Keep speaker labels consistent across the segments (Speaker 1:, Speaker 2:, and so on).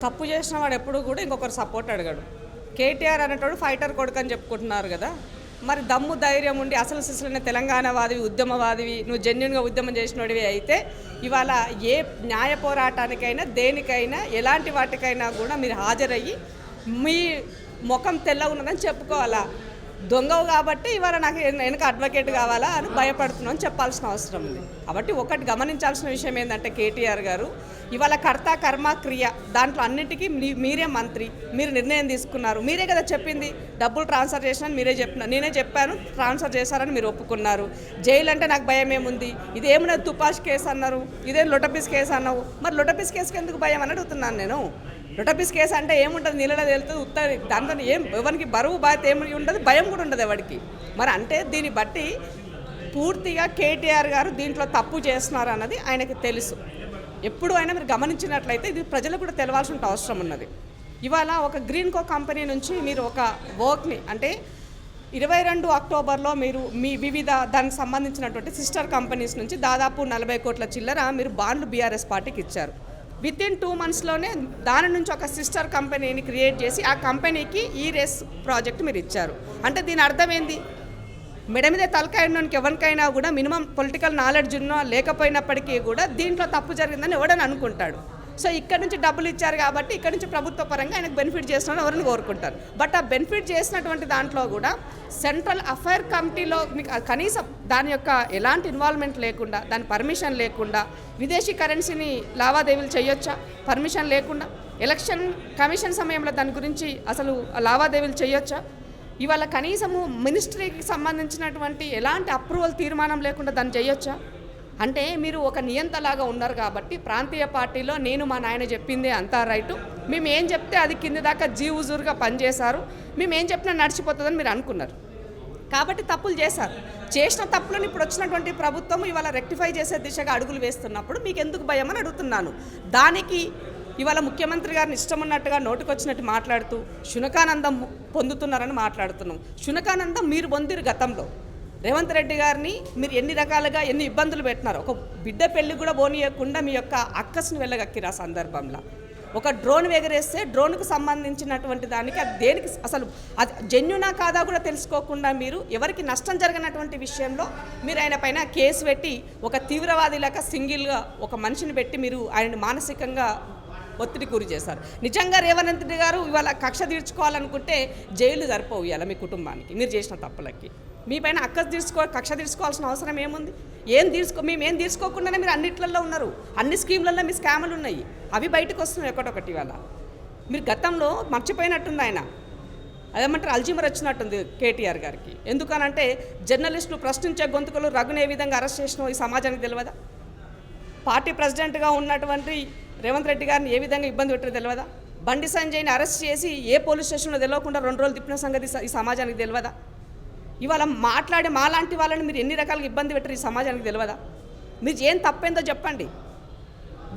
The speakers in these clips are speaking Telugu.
Speaker 1: తప్పు చేసిన వాడు ఎప్పుడు కూడా ఇంకొకరు సపోర్ట్ అడగడు. కేటీఆర్ అనేటోడు ఫైటర్ కొడుకు అని చెప్పుకుంటున్నారు కదా. మరి దమ్ము ధైర్యం ఉండి అసలు సిసలైన తెలంగాణవాదివి, ఉద్యమవాదివి, నువ్వు జెన్యున్గా ఉద్యమం చేసినోడివి అయితే ఇవాళ ఏ న్యాయ పోరాటానికైనా దేనికైనా ఎలాంటి వాటికైనా కూడా మీరు హాజరయ్యి మీ ముఖం తెల్లగా ఉన్నదని చెప్పుకోవాలా. దొంగవు కాబట్టి ఇవాళ నాకు వెనక అడ్వకేట్ కావాలా అని భయపడుతున్నాం అని చెప్పాల్సిన అవసరం ఉంది. కాబట్టి ఒకటి గమనించాల్సిన విషయం ఏంటంటే కేటీఆర్ గారు ఇవాళ కర్త కర్మ క్రియ దాంట్లో అన్నిటికీ మీరే మంత్రి, మీరు నిర్ణయం తీసుకున్నారు. మీరే కదా చెప్పింది డబ్బులు ట్రాన్స్ఫర్ చేసినా మీరే చెప్పినారు. నేనే చెప్పాను ట్రాన్స్ఫర్ చేశారని మీరు ఒప్పుకున్నారు. జైలు అంటే నాకు భయం ఏముంది, ఇదేమన్నా తుపాష్ కేసు అన్నారు, ఇదేం లొటపీస్ కేసు అన్నావు. మరి లొటపీస్ కేసుకి ఎందుకు భయం అని అడుగుతున్నాను నేను. లొటపీస్ కేసు అంటే ఏముంటుంది, నీళ్ళలో తేలుతుంది ఉత్తరి, దాంతో ఏం ఎవరికి బరువు బాధ్యత ఏమి ఉండదు, భయం కూడా ఉండదు ఎవరికి. మరి అంటే దీన్ని బట్టి పూర్తిగా కేటీఆర్ గారు దీంట్లో తప్పు చేస్తున్నారు అన్నది ఆయనకి తెలుసు. ఎప్పుడు అయినా మీరు గమనించినట్లయితే ఇది ప్రజలకు కూడా తెలవాల్సిన అవసరం ఉన్నది. ఇవాళ ఒక గ్రీన్కో కంపెనీ నుంచి మీరు ఒక వర్క్ని అంటే 22 అక్టోబర్లో మీరు మీ వివిధ దానికి సంబంధించినటువంటి సిస్టర్ కంపెనీస్ నుంచి దాదాపు 40 కోట్ల చిల్లర మీరు బాండ్లు బీఆర్ఎస్ పార్టీకి ఇచ్చారు. వితిన్ 2 మంత్స్లోనే దాని నుంచి ఒక సిస్టర్ కంపెనీని క్రియేట్ చేసి ఆ కంపెనీకి ఈ రేస్ ప్రాజెక్ట్ మీరు ఇచ్చారు. అంటే దీని అర్థం ఏంది, మెడ మీద తలకాయడానికి ఎవరికైనా కూడా మినిమం పొలిటికల్ నాలెడ్జ్ ఉన్నా లేకపోయినప్పటికీ కూడా దీంట్లో తప్పు జరిగిందని ఎవడని అనుకుంటాడు. సో ఇక్కడ నుంచి డబ్బులు ఇచ్చారు కాబట్టి ఇక్కడ నుంచి ప్రభుత్వ పరంగా ఆయనకు బెనిఫిట్ చేస్తున్నాను ఎవరిని కోరుకుంటారు. బట్ ఆ బెనిఫిట్ చేసినటువంటి దాంట్లో కూడా సెంట్రల్ అఫైర్ కమిటీలో మీకు కనీసం దాని యొక్క ఎలాంటి ఇన్వాల్వ్మెంట్ లేకుండా, దాని పర్మిషన్ లేకుండా విదేశీ కరెన్సీని లావాదేవీలు చేయొచ్చా పర్మిషన్ లేకుండా? ఎలక్షన్ కమిషన్ సమయంలో దాని గురించి అసలు లావాదేవీలు చేయొచ్చా? ఇవాళ కనీసము మినిస్ట్రీకి సంబంధించినటువంటి ఎలాంటి అప్రూవల్ తీర్మానం లేకుండా దాన్ని చేయొచ్చా? అంటే మీరు ఒక నియంతలాగా ఉన్నారు కాబట్టి ప్రాంతీయ పార్టీలో నేను మా నాయన చెప్పిందే అంతా రైటు, మేము ఏం చెప్తే అది కింద దాకా జీవుజూరుగా పనిచేశారు, మేము ఏం చెప్పినా నడిచిపోతుందని మీరు అనుకున్నారు కాబట్టి తప్పులు చేశారు. చేసిన తప్పులను ఇప్పుడు వచ్చినటువంటి ప్రభుత్వం ఇవాళ రెక్టిఫై చేసే దిశగా అడుగులు వేస్తున్నప్పుడు మీకు ఎందుకు భయం అని అడుగుతున్నాను. దానికి ఇవాళ ముఖ్యమంత్రి గారిని ఇష్టం ఉన్నట్టుగా నోటికొచ్చినట్టు మాట్లాడుతూ శునకానందం పొందుతున్నారని మాట్లాడుతున్నాం. శునకానందం మీరు పొందిరు గతంలో. రేవంత్ రెడ్డి గారిని మీరు ఎన్ని రకాలుగా ఎన్ని ఇబ్బందులు పెట్టినారు. ఒక బిడ్డ పెళ్లి కూడా పోనీయకుండా మీ యొక్క అక్కస్ని వెళ్ళగక్కిరు. ఆ సందర్భంలో ఒక డ్రోన్ ఎగరేస్తే డ్రోన్కు సంబంధించినటువంటి దానికి అది దేనికి అసలు అది జెన్యునా కాదా కూడా తెలుసుకోకుండా మీరు ఎవరికి నష్టం జరిగినటువంటి విషయంలో మీరు ఆయన పైన కేసు పెట్టి ఒక తీవ్రవాది లేక సింగిల్గా ఒక మనిషిని పెట్టి మీరు ఆయన మానసికంగా ఒత్తిడి గురి చేశారు. నిజంగా రేవంత్ రెడ్డి గారు ఇవాళ కక్ష తీర్చుకోవాలనుకుంటే జైలు సరిపోవు ఇవాళ మీ కుటుంబానికి మీరు చేసిన తప్పులకి. మీ పైన కక్ష తీర్చుకోవాల్సిన అవసరం ఏముంది? మేమేం తీర్చుకోకుండానే మీరు అన్నిట్లలో ఉన్నారు. అన్ని స్కీమ్లలో మీ స్కాములు ఉన్నాయి, అవి బయటకు వస్తున్నాయి ఒకటొకటి. ఇవాళ మీరు గతంలో మర్చిపోయినట్టుంది. ఆయన అదేమంటారు అల్జీమర్ వచ్చినట్టుంది కేటీఆర్ గారికి. ఎందుకనంటే జర్నలిస్టులు ప్రశ్నించే గొంతుకలు రఘుని ఏ విధంగా అరెస్ట్ చేసినా ఈ సమాజానికి తెలియదా? పార్టీ ప్రెసిడెంట్గా ఉన్నటువంటి రేవంత్ రెడ్డి గారిని ఏ విధంగా ఇబ్బంది పెట్టారో తెలియదా? బండి సంజయ్ని అరెస్ట్ చేసి ఏ పోలీస్ స్టేషన్లో తెలియకుండా 2 రోజులు తిప్పిన సంగతి ఈ సమాజానికి తెలియదా? ఇవాళ మాట్లాడే మాలాంటి వాళ్ళని మీరు ఎన్ని రకాలుగా ఇబ్బంది పెట్టారు ఈ సమాజానికి తెలియదా? మీరు ఏం తప్పేందో చెప్పండి.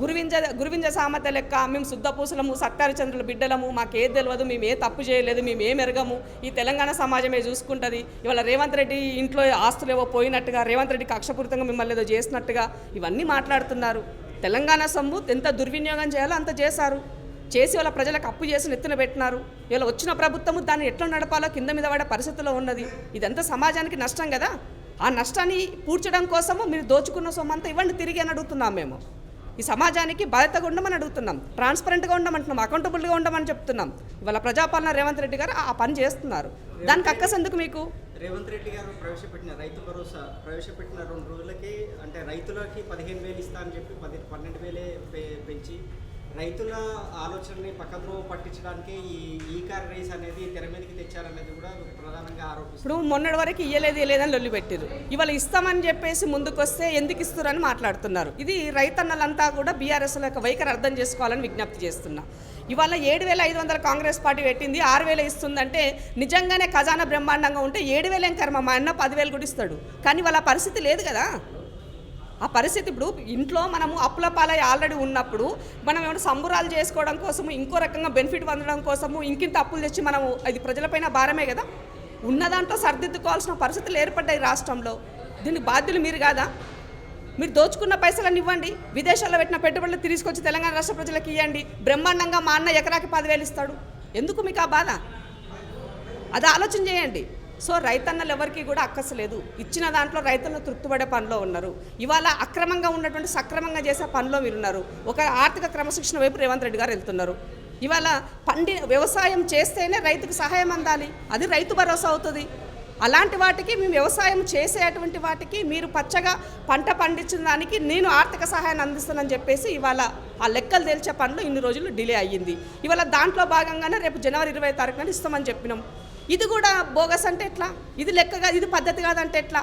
Speaker 1: గురువింజ సామెత లెక్క మేము శుద్ధపూసలము సత్యారిచంద్రుల బిడ్డలము, మాకేది తెలియదు, మేము ఏ తప్పు చేయలేదు, మేము ఏం ఎరగము, ఈ తెలంగాణ సమాజమే చూసుకుంటుంది. ఇవాళ రేవంత్ రెడ్డి ఇంట్లో ఆస్తులు ఏవో పోయినట్టుగా, రేవంత్ రెడ్డి కక్షపూరితంగా మిమ్మల్ని ఏదో చేసినట్టుగా ఇవన్నీ మాట్లాడుతున్నారు. తెలంగాణ సొమ్ము ఎంత దుర్వినియోగం చేయాలో అంత చేసి వాళ్ళ ప్రజలకు అప్పు చేసి నెత్తిన పెట్టినారు. ఇవాళ వచ్చిన ప్రభుత్వము దాన్ని ఎట్లా నడపాలో కింద మీద పడే పరిస్థితిలో ఉన్నది. ఇదంతా సమాజానికి నష్టం కదా. ఆ నష్టాన్ని పూడ్చడం కోసము మీరు దోచుకున్న సొమ్ము అంతా ఇవ్వండి తిరిగి అని అడుగుతున్నాం. మేము ఈ సమాజానికి బాధ్యతగా ఉండమని అడుగుతున్నాం, ట్రాన్స్పరెంట్గా ఉండమంటున్నాం, అకౌంటబుల్గా ఉండమని చెప్తున్నాం. ఇవాళ ప్రజాపాలన రేవంత్ రెడ్డి గారు ఆ పని చేస్తున్నారు. దానికి అక్కసెందుకు మీకు?
Speaker 2: రేవంత్ రెడ్డి గారు ప్రవేశపెట్టిన రైతు భరోసా ప్రవేశపెట్టిన 2 రోజులకి అంటే రైతులకి 15,000 ఇస్తా అని చెప్పి 12,000 పెంచి రైతుల ఆలోచనని పక్కద్రోవ పట్టించడానికి ఈ కార్ రేస్ అనేది తెర మీదకి తెచ్చారనేది కూడా ప్రధానంగా ఆరోపిస్తారు.
Speaker 1: ఇప్పుడు మొన్నటి వరకు ఇయ్యలేదని లొల్లి పెట్టారు. ఇవాళ ఇస్తామని చెప్పేసి ముందుకొస్తే ఎందుకు ఇస్తారని మాట్లాడుతున్నారు. ఇది రైతన్నలంతా కూడా బీఆర్ఎస్ యొక్క వైఖరి అర్థం చేసుకోవాలని విజ్ఞప్తి చేస్తున్నా. ఇవాళ 7,500 కాంగ్రెస్ పార్టీ పెట్టింది, 6,000 ఇస్తుందంటే నిజంగానే ఖజానా బ్రహ్మాండంగా ఉంటే 7,000 ఏం కర్మ, మా అన్న 10,000 కూడా ఇస్తాడు. కానీ వాళ్ళ పరిస్థితి లేదు కదా. ఆ పరిస్థితి ఇప్పుడు ఇంట్లో మనము అప్పుల పాలై ఆల్రెడీ ఉన్నప్పుడు మనం ఏమైనా సంబురాలు చేసుకోవడం కోసము ఇంకో రకంగా బెనిఫిట్ పొందడం కోసము ఇంకింత అప్పులు తెచ్చి మనము అది ప్రజలపైన భారమే కదా. ఉన్నదాంట్లో సర్దిద్దుకోవాల్సిన పరిస్థితులు ఏర్పడ్డాయి రాష్ట్రంలో. దీనికి బాధ్యులు మీరు కాదా? మీరు దోచుకున్న పైసలను ఇవ్వండి, విదేశాల్లో పెట్టిన పెట్టుబడులు తీసుకొచ్చి తెలంగాణ రాష్ట్ర ప్రజలకు ఇవ్వండి. బ్రహ్మాండంగా మా అన్న ఎకరాకి 10,000 ఇస్తాడు. ఎందుకు మీకు ఆ బాధ? అది ఆలోచన చేయండి. సో రైతన్నలు ఎవరికి కూడా అక్కసలేదు. ఇచ్చిన దాంట్లో రైతులను తృప్తిపడే పనిలో ఉన్నారు. ఇవాళ అక్రమంగా ఉన్నటువంటి సక్రమంగా చేసే పనిలో మీరున్నారు. ఒక ఆర్థిక క్రమశిక్షణ వైపు రేవంత్ రెడ్డి గారు వెళ్తున్నారు. ఇవాళ వ్యవసాయం చేస్తేనే రైతుకు సహాయం అందాలి, అది రైతు భరోసా అవుతుంది. అలాంటి వాటికి మేము వ్యవసాయం చేసేటువంటి వాటికి మీరు పచ్చగా పంట పండించిన దానికి నేను ఆర్థిక సహాయాన్ని అందిస్తానని చెప్పేసి ఇవాళ ఆ లెక్కలు తేల్చే పనులు ఇన్ని రోజులు డిలే అయ్యింది. ఇవాళ దాంట్లో భాగంగానే రేపు జనవరి 20 తారీఖున ఇస్తామని చెప్పినాం. ఇది కూడా బోగస్ అంటే ఎట్లా? ఇది లెక్కగా, ఇది పద్ధతి కాదంటే ఎట్లా?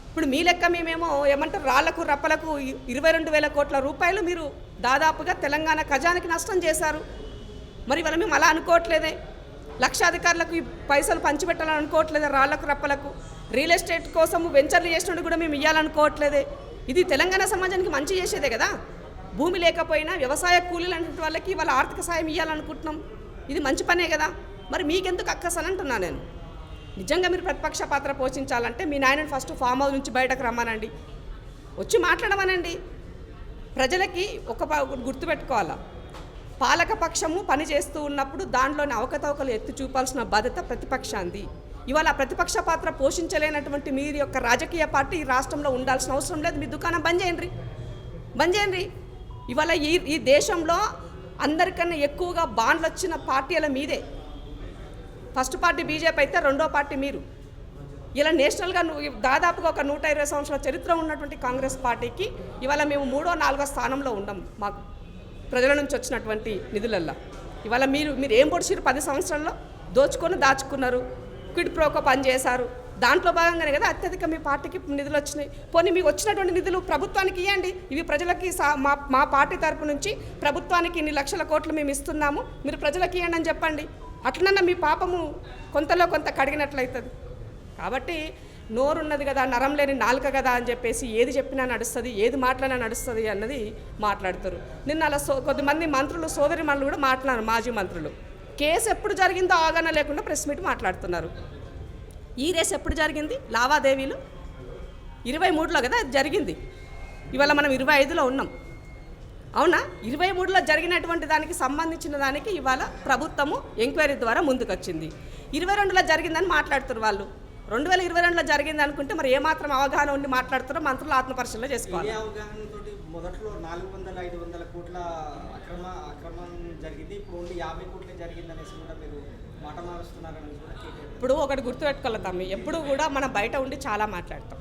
Speaker 1: ఇప్పుడు మీ లెక్క మేమేమో ఏమంటారు, రాళ్లకు రప్పలకు 22,000 కోట్ల రూపాయలు మీరు దాదాపుగా తెలంగాణ ఖజానాకి నష్టం చేశారు. మరి ఇవాళ మేము అలా అనుకోవట్లేదే. లక్షాధికారులకు ఈ పైసలు పంచిపెట్టాలని అనుకోవట్లేదే. రాళ్లకు రప్పలకు రియల్ ఎస్టేట్ కోసం వెంచర్లు చేసినట్టు కూడా మేము ఇవ్వాలనుకోవట్లేదే. ఇది తెలంగాణ సమాజానికి మంచి చేసేదే కదా. భూమి లేకపోయినా వ్యవసాయ కూలీలు అనే వాళ్ళకి వాళ్ళ ఆర్థిక సాయం ఇవ్వాలనుకుంటున్నాం. ఇది మంచి పనే కదా. మరి మీకెందుకు అక్కసని అంటున్నా నేను. నిజంగా మీరు ప్రతిపక్ష పాత్ర పోషించాలంటే మీ నాయనని ఫస్ట్ ఫామ్ హౌస్ నుంచి బయటకు రమ్మనండి, వచ్చి మాట్లాడమనండి. ప్రజలకి గుర్తుపెట్టుకోవాలా, పాలకపక్షము పని చేస్తూ ఉన్నప్పుడు దాంట్లోని అవకతవకలు ఎత్తి చూపాల్సిన బాధ్యత ప్రతిపక్షాంది. ఇవాళ ప్రతిపక్ష పాత్ర పోషించలేనటువంటి మీరు యొక్క రాజకీయ పార్టీ ఈ రాష్ట్రంలో ఉండాల్సిన అవసరం లేదు. మీ దుకాణం బంద్ చేయండి. ఇవాళ ఈ దేశంలో అందరికన్నా ఎక్కువగా బాండ్లు వచ్చిన పార్టీల మీదే. ఫస్ట్ పార్టీ బీజేపీ అయితే రెండో పార్టీ మీరు. ఇలా నేషనల్గా దాదాపుగా ఒక 120 సంవత్సరాల చరిత్ర ఉన్నటువంటి కాంగ్రెస్ పార్టీకి ఇవాళ మేము 3వ 4వ స్థానంలో ఉన్నాం. మాకు ప్రజల నుంచి వచ్చినటువంటి నిధులల్లో ఇవాళ మీరు ఏం పొడిచిరు? 10 సంవత్సరాల్లో దాచుకున్నారు, క్విడ్ ప్రోకో పని చేశారు. దాంట్లో భాగంగానే కదా అత్యధిక మీ పార్టీకి నిధులు వచ్చినాయి. పోనీ మీకు వచ్చినటువంటి నిధులు ప్రభుత్వానికి ఇవ్వండి. ఇవి ప్రజలకి మా పార్టీ తరపు నుంచి ప్రభుత్వానికి ఇన్ని లక్షల కోట్లు మేము ఇస్తున్నాము, మీరు ప్రజలకి ఇవ్వండి అని చెప్పండి. అట్లన్నా మీ పాపము కొంతలో కొంత కడిగినట్లయితుంది. కాబట్టి నోరున్నది కదా, నరం లేని నాలుక కదా అని చెప్పేసి ఏది చెప్పినా నడుస్తుంది, ఏది మాట్లాడినా నడుస్తుంది అన్నది మాట్లాడతారు. నిన్న అలా కొద్దిమంది మంత్రులు, సోదరి మనులు కూడా మాట్లాడారు. మాజీ మంత్రులు కేసు ఎప్పుడు జరిగిందో అవగాహన లేకుండా ప్రెస్ మీట్ మాట్లాడుతున్నారు. ఈ రేసు ఎప్పుడు జరిగింది? లావాదేవీలు 23లో కదా జరిగింది. ఇవాళ మనం 25లో ఉన్నాం. అవునా? 23లో జరిగినటువంటి దానికి సంబంధించిన దానికి ఇవాళ ప్రభుత్వము ఎంక్వైరీ ద్వారా ముందుకొచ్చింది. 22లో జరిగిందని మాట్లాడుతారు వాళ్ళు. 2022లో జరిగింది అనుకుంటే మరి ఏమాత్రం అవగాహన ఉండి మాట్లాడుతారో మంత్రులు ఆత్మపరిశీలన చేసుకోవాలి.
Speaker 2: అవగాహనతోటి మొదట్లో 400-500 కోట్ల అక్రమం జరిగింది, ఇప్పుడు ఓన్లీ 50 కోట్లే జరిగింది అనేసి కూడా మీరు మాట మారుస్తున్నారని కూడా.
Speaker 1: ఇప్పుడు ఒకటి గుర్తుపెట్టుకోవాలి తమ్మి, ఎప్పుడు కూడా మనం బయట ఉండి చాలా మాట్లాడతాం.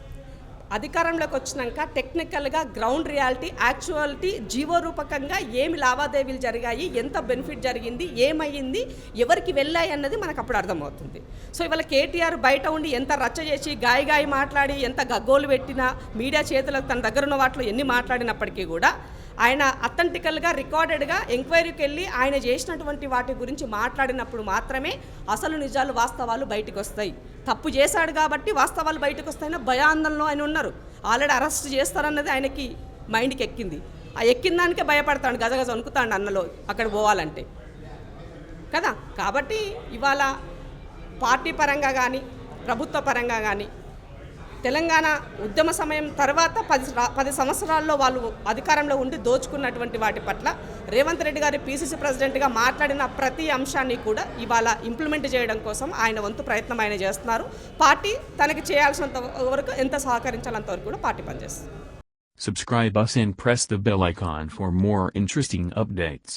Speaker 1: అధికారంలోకి వచ్చినాక టెక్నికల్గా గ్రౌండ్ రియాలిటీ, యాక్చువాలిటీ, జీవో రూపకంగా ఏమి లావాదేవీలు జరిగాయి, ఎంత బెనిఫిట్ జరిగింది, ఏమయ్యింది, ఎవరికి వెళ్ళాయి అన్నది మనకు అప్పుడు అర్థమవుతుంది. సో ఇవాళ కేటీఆర్ బయట ఉండి ఎంత రచ్చ చేసి గాయి మాట్లాడి ఎంత గగ్గోలు పెట్టినా, మీడియా చేతులకు తన దగ్గర ఉన్న వాటిలో ఎన్ని మాట్లాడినప్పటికీ కూడా ఆయన అథెంటికల్గా రికార్డెడ్గా ఎంక్వైరీకి వెళ్ళి ఆయన చేసినటువంటి వాటి గురించి మాట్లాడినప్పుడు మాత్రమే అసలు నిజాలు, వాస్తవాలు బయటకు వస్తాయి. తప్పు చేశాడు కాబట్టి వాస్తవాలు బయటకు వస్తాయని భయాందోళనలో ఆయన ఉన్నారు. ఆల్రెడీ అరెస్ట్ చేస్తారన్నది ఆయనకి మైండ్కి ఎక్కింది. ఆ ఎక్కిన దానికే భయపడతాడు, గజగజ వణుకుతాడు అన్నలో అక్కడ పోవాలంటే కదా. కాబట్టి ఇవాళ పార్టీ పరంగా కానీ ప్రభుత్వ పరంగా కానీ తెలంగాణ ఉద్యమ సమయం తర్వాత 10 సంవత్సరాల్లో వాళ్ళు అధికారంలో ఉండి దోచుకున్నటువంటి వాటి పట్ల రేవంత్ రెడ్డి గారి పిసిసి ప్రెసిడెంట్గా మాట్లాడిన ప్రతి అంశాన్ని కూడా ఇవాళ ఇంప్లిమెంట్ చేయడం కోసం ఆయన వంతు ప్రయత్నం ఆయన చేస్తున్నారు. పార్టీ తనకి చేయాల్సినంత వరకు ఎంత సహకరించాలంత వరకు కూడా పార్టీ పనిచేస్తుంది.
Speaker 3: Subscribe us and press the bell icon for more interesting updates.